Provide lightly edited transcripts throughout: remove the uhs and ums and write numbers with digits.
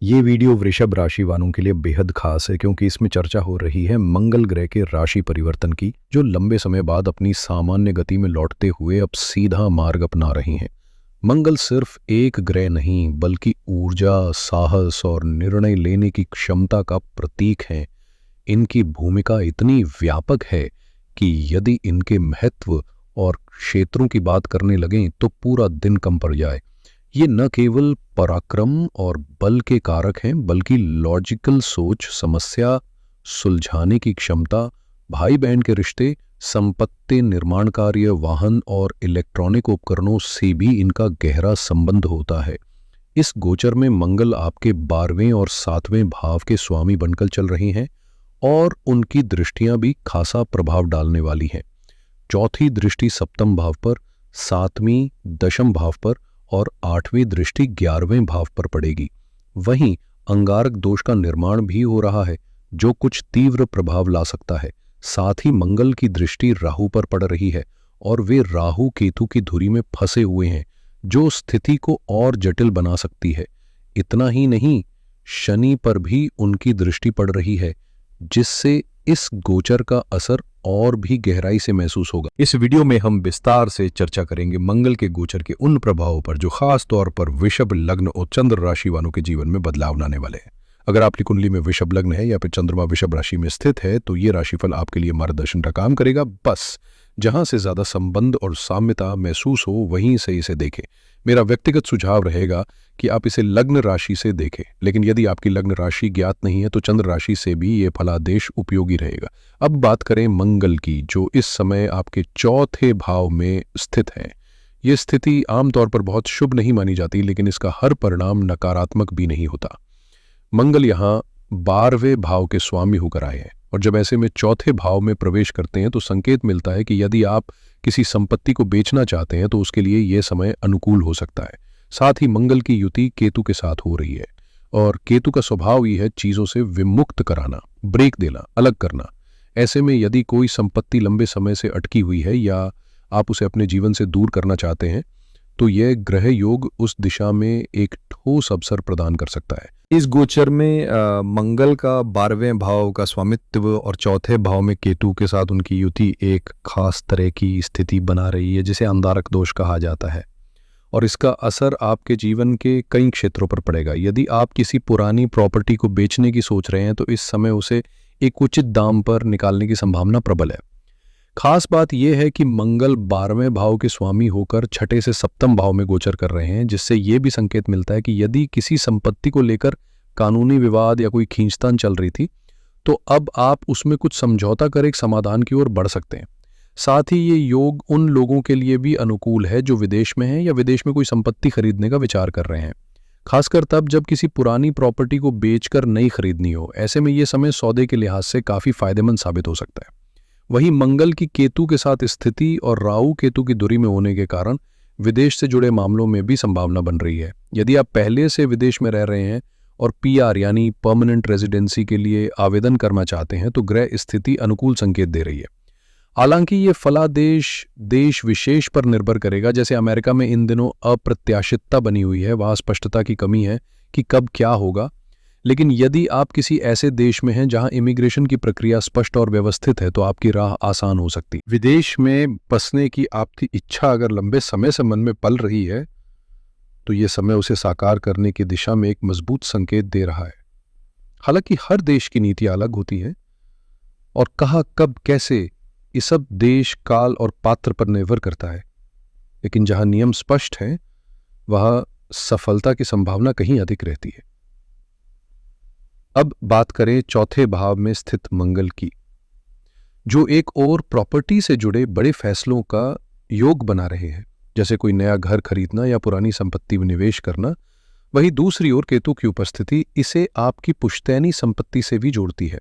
ये वीडियो वृषभ राशि वालों के लिए बेहद खास है क्योंकि इसमें चर्चा हो रही है मंगल ग्रह के राशि परिवर्तन की, जो लंबे समय बाद अपनी सामान्य गति में लौटते हुए अब सीधा मार्ग अपना रही हैं। मंगल सिर्फ एक ग्रह नहीं बल्कि ऊर्जा, साहस और निर्णय लेने की क्षमता का प्रतीक है। इनकी भूमिका इतनी व्यापक है कि यदि इनके महत्व और क्षेत्रों की बात करने लगें तो पूरा दिन कम पड़ जाए। ये न केवल पराक्रम और बल के कारक हैं बल्कि लॉजिकल सोच, समस्या सुलझाने की क्षमता, भाई बहन के रिश्ते, संपत्ति निर्माण कार्य, वाहन और इलेक्ट्रॉनिक उपकरणों से भी इनका गहरा संबंध होता है। इस गोचर में मंगल आपके 12वें और 7वें भाव के स्वामी बनकर चल रही हैं और उनकी दृष्टियां भी खासा प्रभाव डालने वाली हैं। चौथी दृष्टि सप्तम भाव पर, 7वीं दशम भाव पर और 8वीं दृष्टि 11वें भाव पर पड़ेगी। वहीं अंगारक दोष का निर्माण भी हो रहा है जो कुछ तीव्र प्रभाव ला सकता है। साथ ही मंगल की दृष्टि राहु पर पड़ रही है और वे राहु केतु की धुरी में फंसे हुए हैं जो स्थिति को और जटिल बना सकती है। इतना ही नहीं, शनि पर भी उनकी दृष्टि पड़ रही है जिससे इस गोचर का असर और भी गहराई से महसूस होगा। इस वीडियो में हम विस्तार से चर्चा करेंगे मंगल के गोचर के उन प्रभावों पर जो खास तौर पर वृषभ लग्न और चंद्र राशि वालों के जीवन में बदलाव लाने वाले हैं। अगर आपकी कुंडली में वृषभ लग्न है या फिर चंद्रमा वृषभ राशि में स्थित है तो ये राशिफल आपके लिए मार्गदर्शन का काम करेगा। बस जहां से ज्यादा संबंध और साम्यता महसूस हो वहीं से इसे देखें। मेरा व्यक्तिगत सुझाव रहेगा कि आप इसे लग्न राशि से देखें, लेकिन यदि आपकी लग्न राशि ज्ञात नहीं है तो चंद्र राशि से भी ये फलादेश उपयोगी रहेगा। अब बात करें मंगल की, जो इस समय आपके चौथे भाव में स्थित है। ये स्थिति आमतौर पर बहुत शुभ नहीं मानी जाती, लेकिन इसका हर परिणाम नकारात्मक भी नहीं होता। मंगल यहाँ 12वें भाव के स्वामी होकर आए हैं और जब ऐसे में चौथे भाव में प्रवेश करते हैं तो संकेत मिलता है कि यदि आप किसी संपत्ति को बेचना चाहते हैं तो उसके लिए यह समय अनुकूल हो सकता है। साथ ही मंगल की युति केतु के साथ हो रही है और केतु का स्वभाव ही है चीजों से विमुक्त कराना, ब्रेक देना, अलग करना। ऐसे में यदि कोई संपत्ति लंबे समय से अटकी हुई है या आप उसे अपने जीवन से दूर करना चाहते हैं तो यह ग्रह योग उस दिशा में एक ठोस अवसर प्रदान कर सकता है। इस गोचर में मंगल का 12वें भाव का स्वामित्व और चौथे भाव में केतु के साथ उनकी युति एक खास तरह की स्थिति बना रही है जिसे अंगारक दोष कहा जाता है और इसका असर आपके जीवन के कई क्षेत्रों पर पड़ेगा। यदि आप किसी पुरानी प्रॉपर्टी को बेचने की सोच रहे हैं तो इस समय उसे एक उचित दाम पर निकालने की संभावना प्रबल है। खास बात यह है कि मंगल 12वें भाव के स्वामी होकर छठे से सप्तम भाव में गोचर कर रहे हैं, जिससे यह भी संकेत मिलता है कि यदि किसी संपत्ति को लेकर कानूनी विवाद या कोई खींचतान चल रही थी तो अब आप उसमें कुछ समझौता कर एक समाधान की ओर बढ़ सकते हैं। साथ ही ये योग उन लोगों के लिए भी अनुकूल है जो विदेश में हैं या विदेश में कोई संपत्ति खरीदने का विचार कर रहे हैं, खासकर तब जब किसी पुरानी प्रॉपर्टी को बेचकर नई खरीदनी हो। ऐसे में यह समय सौदे के लिहाज से काफी फायदेमंद साबित हो सकता है। वहीं मंगल की केतु के साथ स्थिति और राहु केतु की दूरी में होने के कारण विदेश से जुड़े मामलों में भी संभावना बन रही है। यदि आप पहले से विदेश में रह रहे हैं और पीआर यानी परमानेंट रेजिडेंसी के लिए आवेदन करना चाहते हैं तो ग्रह स्थिति अनुकूल संकेत दे रही है। हालांकि ये फलादेश देश विशेष पर निर्भर करेगा। जैसे अमेरिका में इन दिनों अप्रत्याशितता बनी हुई है, वहां स्पष्टता की कमी है कि कब क्या होगा। लेकिन यदि आप किसी ऐसे देश में हैं जहां इमिग्रेशन की प्रक्रिया स्पष्ट और व्यवस्थित है तो आपकी राह आसान हो सकती है। विदेश में बसने की आपकी इच्छा अगर लंबे समय से मन में पल रही है तो ये समय उसे साकार करने की दिशा में एक मजबूत संकेत दे रहा है। हालांकि हर देश की नीति अलग होती है और कहाँ कब कैसे ये सब देश, काल और पात्र पर निर्भर करता है, लेकिन जहां नियम स्पष्ट है वहां सफलता की संभावना कहीं अधिक रहती है। अब बात करें चौथे भाव में स्थित मंगल की, जो एक और प्रॉपर्टी से जुड़े बड़े फैसलों का योग बना रहे हैं, जैसे कोई नया घर खरीदना या पुरानी संपत्ति में निवेश करना। वहीं दूसरी ओर केतु की उपस्थिति इसे आपकी पुश्तैनी संपत्ति से भी जोड़ती है।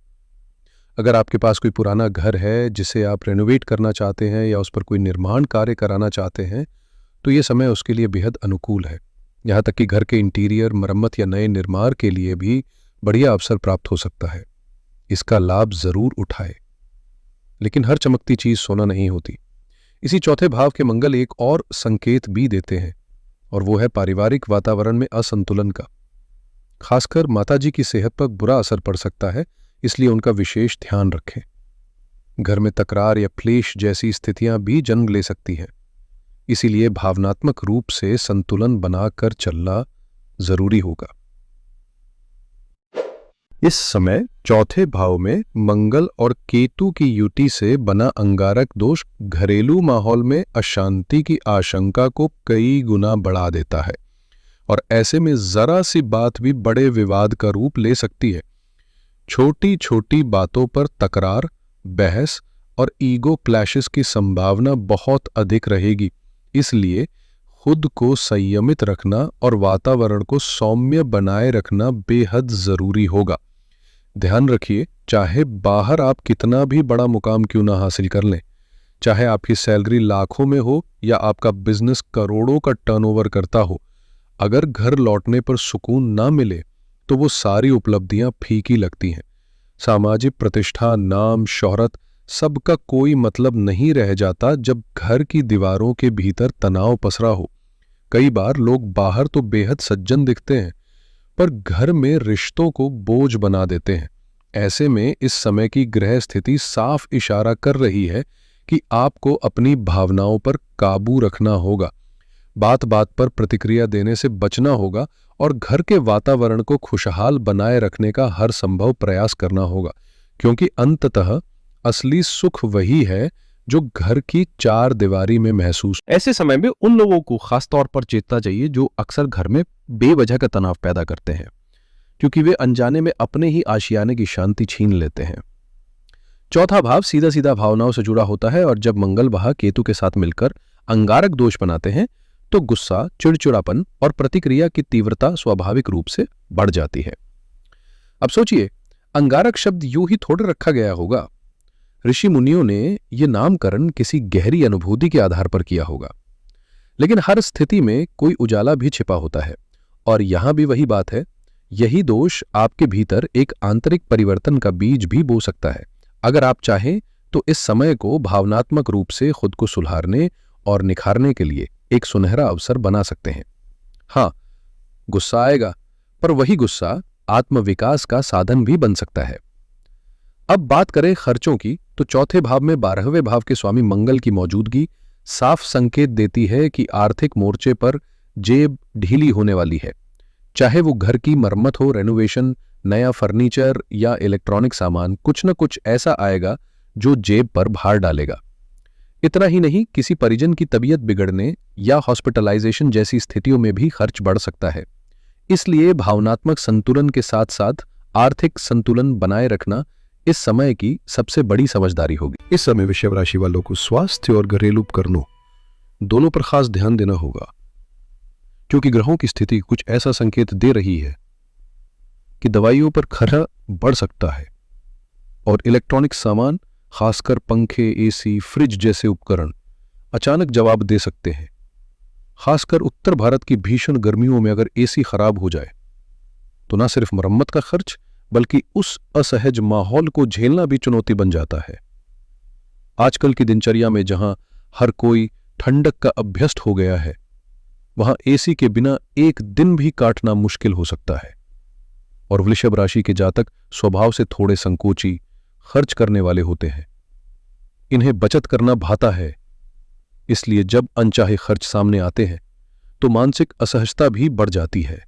अगर आपके पास कोई पुराना घर है जिसे आप रेनोवेट करना चाहते हैं या उस पर कोई निर्माण कार्य कराना चाहते हैं तो ये समय उसके लिए बेहद अनुकूल है। यहाँ तक कि घर के इंटीरियर मरम्मत या नए निर्माण के लिए भी बढ़िया अवसर प्राप्त हो सकता है। इसका लाभ जरूर उठाए, लेकिन हर चमकती चीज सोना नहीं होती। इसी चौथे भाव के मंगल एक और संकेत भी देते हैं और वो है पारिवारिक वातावरण में असंतुलन का। खासकर माताजी की सेहत पर बुरा असर पड़ सकता है, इसलिए उनका विशेष ध्यान रखें। घर में तकरार या क्लेश जैसी स्थितियां भी जन्म ले सकती हैं, इसीलिए भावनात्मक रूप से संतुलन बनाकर चलना जरूरी होगा। इस समय चौथे भाव में मंगल और केतु की युति से बना अंगारक दोष घरेलू माहौल में अशांति की आशंका को कई गुना बढ़ा देता है और ऐसे में जरा सी बात भी बड़े विवाद का रूप ले सकती है। छोटी छोटी बातों पर तकरार, बहस और ईगो क्लैशेस की संभावना बहुत अधिक रहेगी, इसलिए खुद को संयमित रखना और वातावरण को सौम्य बनाए रखना बेहद जरूरी होगा। ध्यान रखिए, चाहे बाहर आप कितना भी बड़ा मुकाम क्यों ना हासिल कर लें, चाहे आपकी सैलरी लाखों में हो या आपका बिजनेस करोड़ों का टर्नओवर करता हो, अगर घर लौटने पर सुकून ना मिले तो वो सारी उपलब्धियां फीकी लगती हैं। सामाजिक प्रतिष्ठा, नाम, शोहरत सबका कोई मतलब नहीं रह जाता जब घर की दीवारों के भीतर तनाव पसरा हो। कई बार लोग बाहर तो बेहद सज्जन दिखते हैं पर घर में रिश्तों को बोझ बना देते हैं। ऐसे में इस समय की ग्रह स्थिति साफ इशारा कर रही है कि आपको अपनी भावनाओं पर काबू रखना होगा, बात बात पर प्रतिक्रिया देने से बचना होगा और घर के वातावरण को खुशहाल बनाए रखने का हर संभव प्रयास करना होगा, क्योंकि अंततः असली सुख वही है जो घर की चार दीवारी में महसूस। ऐसे समय में उन लोगों को खास तौर पर चेतना चाहिए जो अक्सर घर में बेवजह का तनाव पैदा करते हैं, क्योंकि वे अनजाने में अपने ही आशियाने की शांति छीन लेते हैं। चौथा भाव सीधा सीधा भावनाओं से जुड़ा होता है और जब मंगल वहां केतु के साथ मिलकर अंगारक दोष बनाते हैं तो गुस्सा, चिड़चिड़ापन और प्रतिक्रिया की तीव्रता स्वाभाविक रूप से बढ़ जाती है। अब सोचिए, अंगारक शब्द यूं ही थोड़े रखा गया होगा। ऋषि मुनियों ने यह नामकरण किसी गहरी अनुभूति के आधार पर किया होगा, लेकिन हर स्थिति में कोई उजाला भी छिपा होता है और यहां भी वही बात है। यही दोष आपके भीतर एक आंतरिक परिवर्तन का बीज भी बो सकता है। अगर आप चाहें तो इस समय को भावनात्मक रूप से खुद को सुधारने और निखारने के लिए एक सुनहरा अवसर बना सकते हैं। हाँ, गुस्सा आएगा, पर वही गुस्सा आत्मविकास का साधन भी बन सकता है। अब बात करें खर्चों की, तो चौथे भाव में 12वें भाव के स्वामी मंगल की मौजूदगी साफ संकेत देती है कि आर्थिक मोर्चे पर जेब ढीली होने वाली है। चाहे वो घर की मरम्मत हो, रेनोवेशन, नया फर्नीचर या इलेक्ट्रॉनिक सामान, कुछ न कुछ ऐसा आएगा जो जेब पर भार डालेगा। इतना ही नहीं, किसी परिजन की तबीयत बिगड़ने या हॉस्पिटलाइजेशन जैसी स्थितियों में भी खर्च बढ़ सकता है। इसलिए भावनात्मक संतुलन के साथ साथ आर्थिक संतुलन बनाए रखना इस समय की सबसे बड़ी समझदारी होगी। इस समय वृषभ राशि वालों को स्वास्थ्य और घरेलू उपकरणों दोनों पर खास ध्यान देना होगा, क्योंकि ग्रहों की स्थिति कुछ ऐसा संकेत दे रही है कि दवाइयों पर खर्चा बढ़ सकता है और इलेक्ट्रॉनिक सामान, खासकर पंखे, एसी, फ्रिज जैसे उपकरण अचानक जवाब दे सकते हैं। खासकर उत्तर भारत की भीषण गर्मियों में अगर एसी खराब हो जाए तो न सिर्फ मरम्मत का खर्च बल्कि उस असहज माहौल को झेलना भी चुनौती बन जाता है। आजकल की दिनचर्या में जहां हर कोई ठंडक का अभ्यस्त हो गया है, वहां एसी के बिना एक दिन भी काटना मुश्किल हो सकता है। और वृषभ राशि के जातक स्वभाव से थोड़े संकोची, खर्च करने वाले होते हैं। इन्हें बचत करना भाता है, इसलिए जब अनचाहे खर्च सामने आते हैं तो मानसिक असहजता भी बढ़ जाती है।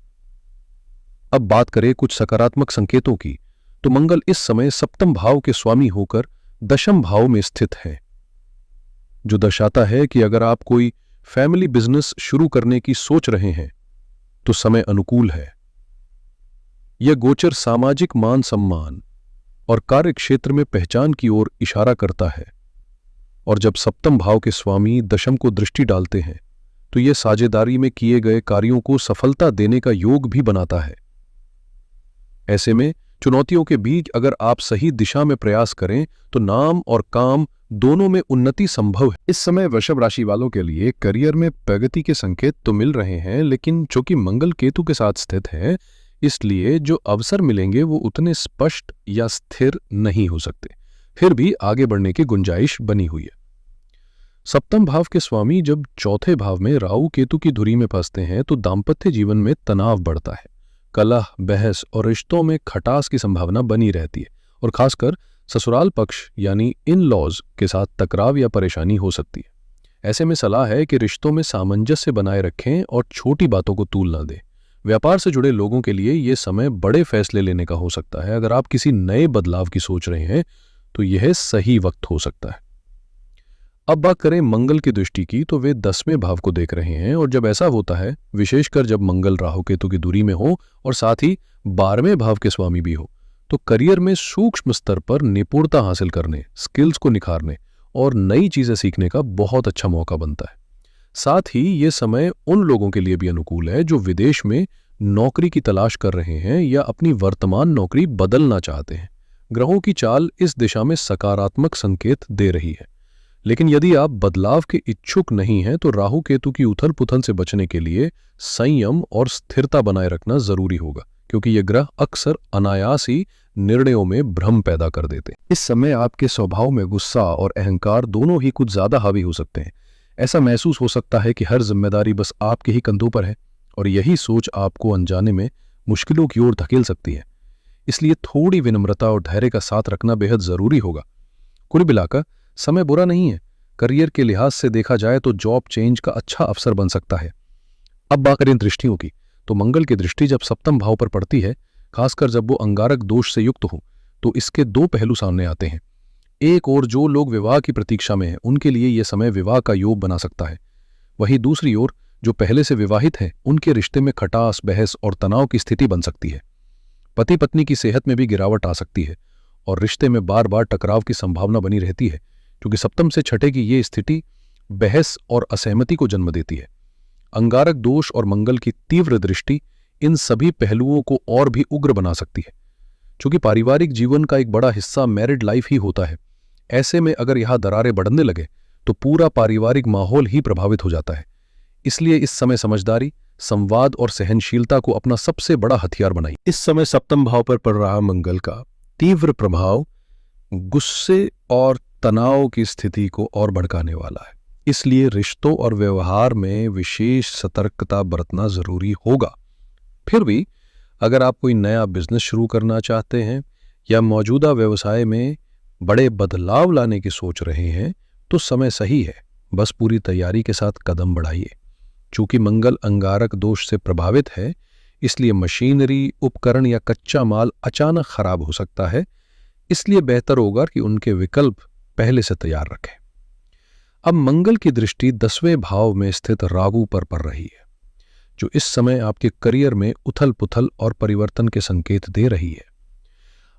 अब बात करें कुछ सकारात्मक संकेतों की, तो मंगल इस समय सप्तम भाव के स्वामी होकर दशम भाव में स्थित है, जो दर्शाता है कि अगर आप कोई फैमिली बिजनेस शुरू करने की सोच रहे हैं तो समय अनुकूल है। यह गोचर सामाजिक मान सम्मान और कार्य क्षेत्र में पहचान की ओर इशारा करता है। और जब सप्तम भाव के स्वामी दशम को दृष्टि डालते हैं तो यह साझेदारी में किए गए कार्यों को सफलता देने का योग भी बनाता है। ऐसे में चुनौतियों के बीच अगर आप सही दिशा में प्रयास करें तो नाम और काम दोनों में उन्नति संभव है। इस समय वृषभ राशि वालों के लिए करियर में प्रगति के संकेत तो मिल रहे हैं, लेकिन चूंकि मंगल केतु के साथ स्थित है, इसलिए जो अवसर मिलेंगे वो उतने स्पष्ट या स्थिर नहीं हो सकते। फिर भी आगे बढ़ने की गुंजाइश बनी हुई है। सप्तम भाव के स्वामी जब चौथे भाव में राहु केतु की धुरी में फंसते हैं तो दाम्पत्य जीवन में तनाव बढ़ता है, कलह, बहस और रिश्तों में खटास की संभावना बनी रहती है और खासकर ससुराल पक्ष यानी इन लॉज के साथ तकराव या परेशानी हो सकती है। ऐसे में सलाह है कि रिश्तों में सामंजस्य बनाए रखें और छोटी बातों को तूल न दें। व्यापार से जुड़े लोगों के लिए ये समय बड़े फैसले लेने का हो सकता है। अगर आप किसी नए बदलाव की सोच रहे हैं तो यह सही वक्त हो सकता है। अब बात करें मंगल की दृष्टि की, तो वे 10वें भाव को देख रहे हैं और जब ऐसा होता है, विशेषकर जब मंगल राहु केतु की दूरी में हो और साथ ही 12वें भाव के स्वामी भी हो, तो करियर में सूक्ष्म स्तर पर निपुणता हासिल करने, स्किल्स को निखारने और नई चीजें सीखने का बहुत अच्छा मौका बनता है। साथ ही ये समय उन लोगों के लिए भी अनुकूल है जो विदेश में नौकरी की तलाश कर रहे हैं या अपनी वर्तमान नौकरी बदलना चाहते हैं। ग्रहों की चाल इस दिशा में सकारात्मक संकेत दे रही है। लेकिन यदि आप बदलाव के इच्छुक नहीं हैं तो राहु केतु की उथल पुथल से बचने के लिए संयम और स्थिरता बनाए रखना जरूरी होगा, क्योंकि ये ग्रह अक्सर अनायास ही निर्णयों में भ्रम पैदा कर देते हैं। इस समय आपके स्वभाव में गुस्सा और अहंकार दोनों ही कुछ ज्यादा हावी हो सकते हैं। ऐसा महसूस हो सकता है कि हर जिम्मेदारी बस आपके ही कंधों पर है और यही सोच आपको अनजाने में मुश्किलों की ओर धकेल सकती है। इसलिए थोड़ी विनम्रता और धैर्य का साथ रखना बेहद जरूरी होगा। कुल मिलाकर समय बुरा नहीं है। करियर के लिहाज से देखा जाए तो जॉब चेंज का अच्छा अवसर बन सकता है। अब बात करें दृष्टियों की, तो मंगल की दृष्टि जब सप्तम भाव पर पड़ती है, खासकर जब वो अंगारक दोष से युक्त हो, तो इसके दो पहलू सामने आते हैं। एक ओर जो लोग विवाह की प्रतीक्षा में हैं, उनके लिए यह समय विवाह का योग बना सकता है। वहीं दूसरी ओर जो पहले से विवाहित हैं, उनके रिश्ते में खटास, बहस और तनाव की स्थिति बन सकती है। पति पत्नी की सेहत में भी गिरावट आ सकती है और रिश्ते में बार बार टकराव की संभावना बनी रहती है, क्योंकि सप्तम से छठे की ये स्थिति बहस और असहमति को जन्म देती है। अंगारक दोष और मंगल की तीव्र दृष्टि इन सभी पहलुओं को और भी उग्र बना सकती है। चूंकि पारिवारिक जीवन का एक बड़ा हिस्सा मैरिड लाइफ ही होता है, ऐसे में अगर यहां दरारें बढ़ने लगे तो पूरा पारिवारिक माहौल ही प्रभावित हो जाता है। इसलिए इस समय समझदारी, संवाद और सहनशीलता को अपना सबसे बड़ा हथियार बनाइए। इस समय सप्तम भाव पर पड़ रहा मंगल का तीव्र प्रभाव गुस्से और तनाव की स्थिति को और भड़काने वाला है। इसलिए रिश्तों और व्यवहार में विशेष सतर्कता बरतना जरूरी होगा। फिर भी अगर आप कोई नया बिजनेस शुरू करना चाहते हैं या मौजूदा व्यवसाय में बड़े बदलाव लाने की सोच रहे हैं तो समय सही है। बस पूरी तैयारी के साथ कदम बढ़ाइए। चूंकि मंगल अंगारक दोष से प्रभावित है, इसलिए मशीनरी, उपकरण या कच्चा माल अचानक खराब हो सकता है। इसलिए बेहतर होगा कि उनके विकल्प पहले से तैयार रखें। अब मंगल की दृष्टि 10वें भाव में स्थित राहु पर पड़ रही है, जो इस समय आपके करियर में उथल पुथल और परिवर्तन के संकेत दे रही है।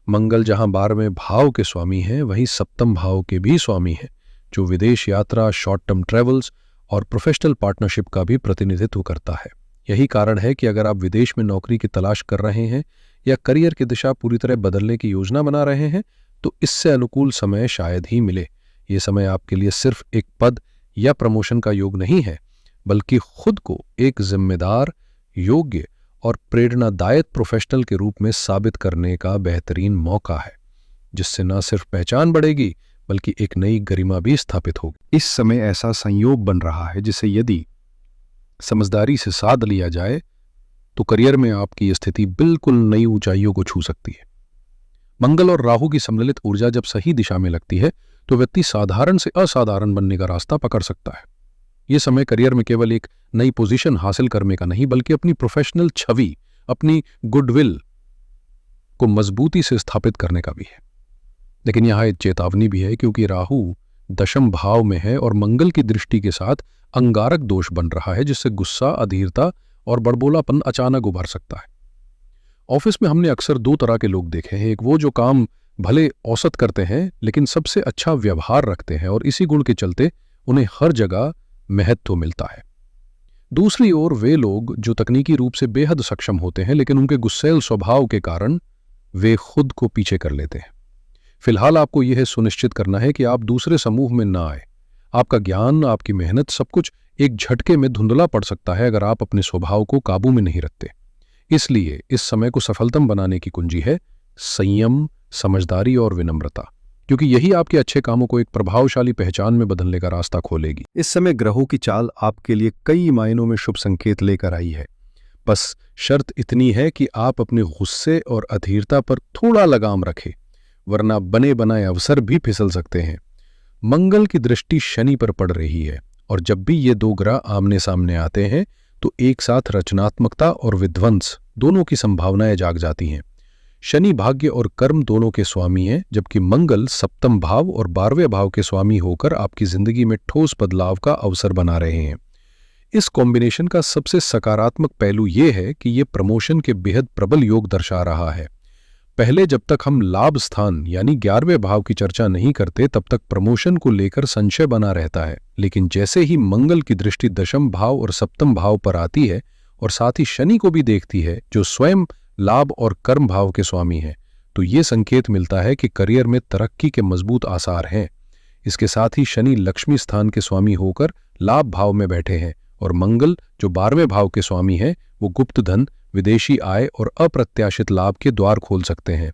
मंगल जहां 12वें भाव के स्वामी हैं, वहीं सप्तम भाव के भी स्वामी हैं, जो विदेश यात्रा, शॉर्ट टर्म ट्रेवल्स और प्रोफेशनल पार्टनरशिप का भी प्रतिनिधित्व करता है। यही कारण है कि अगर आप विदेश में नौकरी की तलाश कर रहे हैं या करियर की दिशा पूरी तरह बदलने की योजना बना रहे हैं, तो इससे अनुकूल समय शायद ही मिले। ये समय आपके लिए सिर्फ एक पद या प्रमोशन का योग नहीं है, बल्कि खुद को एक जिम्मेदार, योग्य और प्रेरणादायक प्रोफेशनल के रूप में साबित करने का बेहतरीन मौका है, जिससे न सिर्फ पहचान बढ़ेगी बल्कि एक नई गरिमा भी स्थापित होगी। इस समय ऐसा संयोग बन रहा है जिसे यदि समझदारी से साध लिया जाए तो करियर में आपकी स्थिति बिल्कुल नई ऊंचाइयों को छू सकती है। मंगल और राहु की सम्मिलित ऊर्जा जब सही दिशा में लगती है तो व्यक्ति साधारण से असाधारण बनने का रास्ता पकड़ सकता है। यह समय करियर में केवल एक नई पोजीशन हासिल करने का नहीं, बल्कि अपनी प्रोफेशनल छवि, अपनी गुडविल को मजबूती से स्थापित करने का भी है। लेकिन यहां एक चेतावनी भी है, क्योंकि राहु दशम भाव में है और मंगल की दृष्टि के साथ अंगारक दोष बन रहा है, जिससे गुस्सा, अधीरता और बड़बोलापन अचानक उभर सकता है। ऑफिस में हमने अक्सर दो तरह के लोग देखे हैं। एक वो जो काम भले औसत करते हैं लेकिन सबसे अच्छा व्यवहार रखते हैं और इसी गुण के चलते उन्हें हर जगह महत्व मिलता है। दूसरी ओर वे लोग जो तकनीकी रूप से बेहद सक्षम होते हैं लेकिन उनके गुस्सैल स्वभाव के कारण वे खुद को पीछे कर लेते हैं। फिलहाल आपको यह सुनिश्चित करना है कि आप दूसरे समूह में ना आए। आपका ज्ञान, आपकी मेहनत, सब कुछ एक झटके में धुंधला पड़ सकता है अगर आप अपने स्वभाव को काबू में नहीं रखते। इसलिए इस समय को सफलतम बनाने की कुंजी है संयम, समझदारी और विनम्रता, क्योंकि यही आपके अच्छे कामों को एक प्रभावशाली पहचान में बदलने का रास्ता खोलेगी। इस समय ग्रहों की चाल आपके लिए कई मायनों में शुभ संकेत लेकर आई है। बस शर्त इतनी है कि आप अपने गुस्से और अधीरता पर थोड़ा लगाम रखें, वरना बने बनाए अवसर भी फिसल सकते हैं। मंगल की दृष्टि शनि पर पड़ रही है और जब भी ये दो ग्रह आमने सामने आते हैं तो एक साथ रचनात्मकता और विध्वंस दोनों की संभावनाएं जाग जाती हैं। शनि भाग्य और कर्म दोनों के स्वामी हैं, जबकि मंगल सप्तम भाव और 12वें भाव के स्वामी होकर आपकी जिंदगी में ठोस बदलाव का अवसर बना रहे हैं। इस कॉम्बिनेशन का सबसे सकारात्मक पहलू यह है कि यह प्रमोशन के बेहद प्रबल योग दर्शा रहा है। पहले जब तक हम लाभ स्थान यानी 11वें भाव की चर्चा नहीं करते तब तक प्रमोशन को लेकर संशय बना रहता है, लेकिन जैसे ही मंगल की दृष्टि दशम भाव और सप्तम भाव पर आती है और साथ ही शनि को भी देखती है जो स्वयं लाभ और कर्म भाव के स्वामी हैं, तो ये संकेत मिलता है कि करियर में तरक्की के मजबूत आसार हैं। इसके साथ ही शनि लक्ष्मी स्थान के स्वामी होकर लाभ भाव में बैठे हैं और मंगल जो 12वें भाव के स्वामी हैं वो गुप्त धन, विदेशी आय और अप्रत्याशित लाभ के द्वार खोल सकते हैं।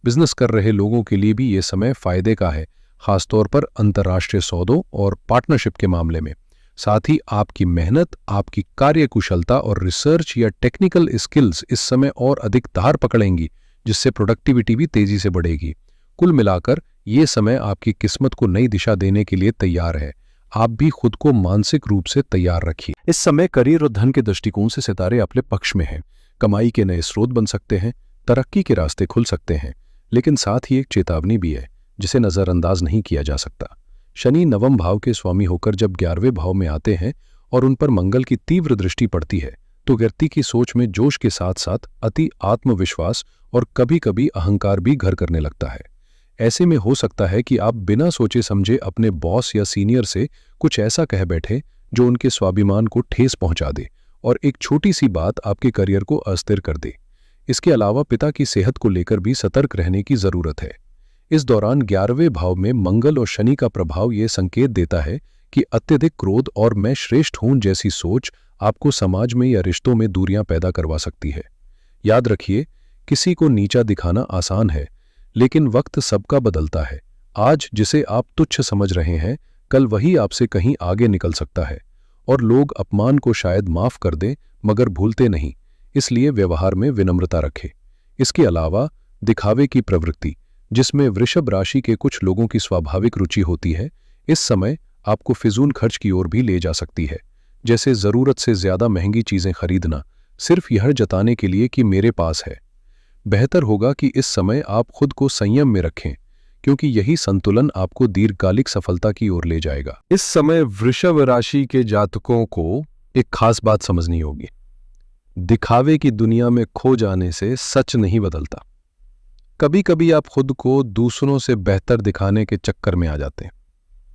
बिजनेस कर रहे लोगों के लिए भी ये समय फायदे का है, खासतौर पर अंतर्राष्ट्रीय सौदों और पार्टनरशिप के मामले में। साथ ही आपकी मेहनत, आपकी कार्यकुशलता और रिसर्च या टेक्निकल स्किल्स इस समय और अधिक धार पकड़ेंगी, जिससे प्रोडक्टिविटी भी तेजी से बढ़ेगी। कुल मिलाकर ये समय आपकी किस्मत को नई दिशा देने के लिए तैयार है। आप भी खुद को मानसिक रूप से तैयार रखिए। इस समय करियर और धन के दृष्टिकोण से सितारे अपने पक्ष में हैं। कमाई के नए स्रोत बन सकते हैं, तरक्की के रास्ते खुल सकते हैं, लेकिन साथ ही एक चेतावनी भी है जिसे नजरअंदाज नहीं किया जा सकता। शनि नवम भाव के स्वामी होकर जब 11वें भाव में आते हैं और उन पर मंगल की तीव्र दृष्टि पड़ती है तो व्यक्ति की सोच में जोश के साथ साथ अति आत्मविश्वास और कभी-कभी अहंकार भी घर करने लगता है। ऐसे में हो सकता है कि आप बिना सोचे समझे अपने बॉस या सीनियर से कुछ ऐसा कह बैठे जो उनके स्वाभिमान को ठेस पहुंचा दे और एक छोटी सी बात आपके करियर को अस्थिर कर दे। इसके अलावा पिता की सेहत को लेकर भी सतर्क रहने की जरूरत है। इस दौरान 11वें भाव में मंगल और शनि का प्रभाव ये संकेत देता है कि अत्यधिक क्रोध और मैं श्रेष्ठ हूं जैसी सोच आपको समाज में या रिश्तों में दूरियां पैदा करवा सकती है। याद रखिए, किसी को नीचा दिखाना आसान है, लेकिन वक्त सबका बदलता है। आज जिसे आप तुच्छ समझ रहे हैं, कल वही आपसे कहीं आगे निकल सकता है और लोग अपमान को शायद माफ कर दें मगर भूलते नहीं, इसलिए व्यवहार में विनम्रता रखें। इसके अलावा दिखावे की प्रवृत्ति, जिसमें वृषभ राशि के कुछ लोगों की स्वाभाविक रुचि होती है, इस समय आपको फिजूल खर्च की ओर भी ले जा सकती है, जैसे जरूरत से ज्यादा महंगी चीजें खरीदना सिर्फ यह जताने के लिए कि मेरे पास है। बेहतर होगा कि इस समय आप खुद को संयम में रखें, क्योंकि यही संतुलन आपको दीर्घकालिक सफलता की ओर ले जाएगा। इस समय वृषभ राशि के जातकों को एक खास बात समझनी होगी। दिखावे की दुनिया में खो जाने से सच नहीं बदलता। कभी कभी आप खुद को दूसरों से बेहतर दिखाने के चक्कर में आ जाते हैं।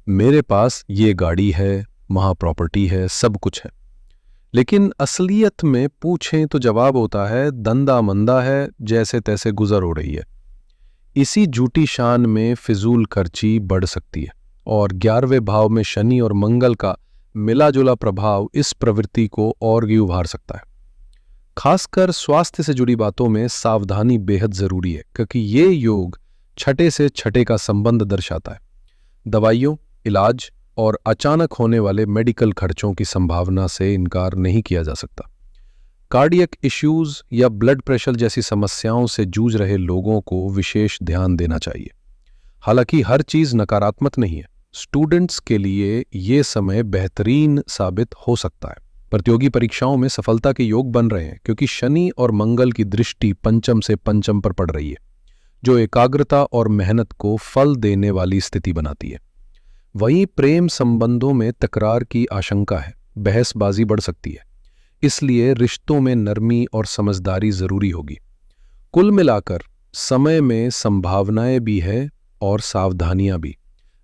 मेरे पास ये गाड़ी है, वहां प्रॉपर्टी है, सब कुछ है, लेकिन असलियत में पूछें तो जवाब होता है दंदा मंदा है, जैसे तैसे गुजर हो रही है। इसी झूठी शान में फिजूल खर्ची बढ़ सकती है और 11वें भाव में शनि और मंगल का मिला जुला प्रभाव इस प्रवृत्ति को और भी उभार सकता है। खासकर स्वास्थ्य से जुड़ी बातों में सावधानी बेहद जरूरी है, क्योंकि ये योग छठे से छठे का संबंध दर्शाता है। दवाइयों, इलाज और अचानक होने वाले मेडिकल खर्चों की संभावना से इनकार नहीं किया जा सकता। कार्डियक इश्यूज या ब्लड प्रेशर जैसी समस्याओं से जूझ रहे लोगों को विशेष ध्यान देना चाहिए। हालांकि हर चीज नकारात्मक नहीं है। स्टूडेंट्स के लिए ये समय बेहतरीन साबित हो सकता है। प्रतियोगी परीक्षाओं में सफलता के योग बन रहे हैं, क्योंकि शनि और मंगल की दृष्टि पंचम से पंचम पर पड़ रही है, जो एकाग्रता और मेहनत को फल देने वाली स्थिति बनाती है। वहीं प्रेम संबंधों में तकरार की आशंका है, बहसबाजी बढ़ सकती है, इसलिए रिश्तों में नरमी और समझदारी जरूरी होगी। कुल मिलाकर समय में संभावनाएं भी है और सावधानियां भी।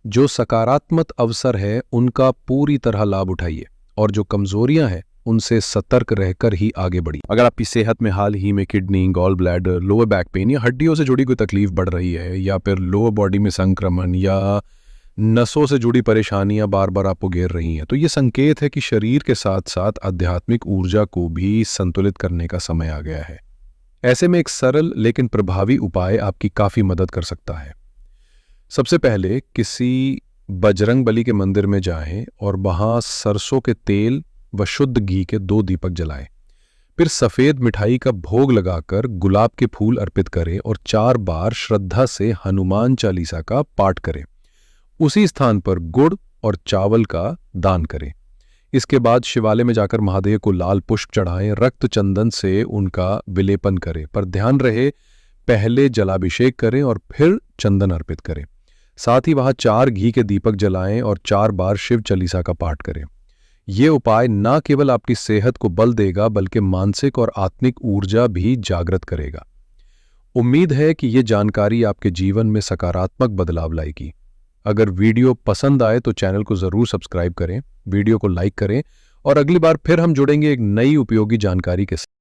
जो सकारात्मक अवसर है उनका पूरी तरह लाभ उठाइए और जो कमजोरियां हैं उनसे सतर्क रहकर ही आगे बढ़िए। अगर आपकी सेहत में हाल ही में kidney, gall bladder, lower back pain या हड्डियों से जुड़ी कोई तकलीफ बढ़ रही है, या फिर लोअर बॉडी में संक्रमण या नसों से जुड़ी परेशानियां बार बार आपको घेर रही हैं, तो ये संकेत है कि शरीर के साथ साथ आध्यात्मिक ऊर्जा को भी संतुलित करने का समय आ गया है। ऐसे में एक सरल लेकिन प्रभावी उपाय आपकी काफी मदद कर सकता है। सबसे पहले किसी बजरंग बली के मंदिर में जाएं और वहां सरसों के तेल व शुद्ध घी के 2 दीपक जलाएं। फिर सफेद मिठाई का भोग लगाकर गुलाब के फूल अर्पित करें और 4 बार श्रद्धा से हनुमान चालीसा का पाठ करें। उसी स्थान पर गुड़ और चावल का दान करें। इसके बाद शिवालय में जाकर महादेव को लाल पुष्प चढ़ाएं, रक्त चंदन से उनका विलेपन करें, पर ध्यान रहे पहले जलाभिषेक करें और फिर चंदन अर्पित करें। साथ ही वहां 4 घी के दीपक जलाएं और 4 बार शिव चालीसा का पाठ करें। ये उपाय न केवल आपकी सेहत को बल देगा बल्कि मानसिक और आत्मिक ऊर्जा भी जागृत करेगा। उम्मीद है कि ये जानकारी आपके जीवन में सकारात्मक बदलाव लाएगी। अगर वीडियो पसंद आए तो चैनल को जरूर सब्सक्राइब करें, वीडियो को लाइक करें और अगली बार फिर हम जुड़ेंगे एक नई उपयोगी जानकारी के साथ।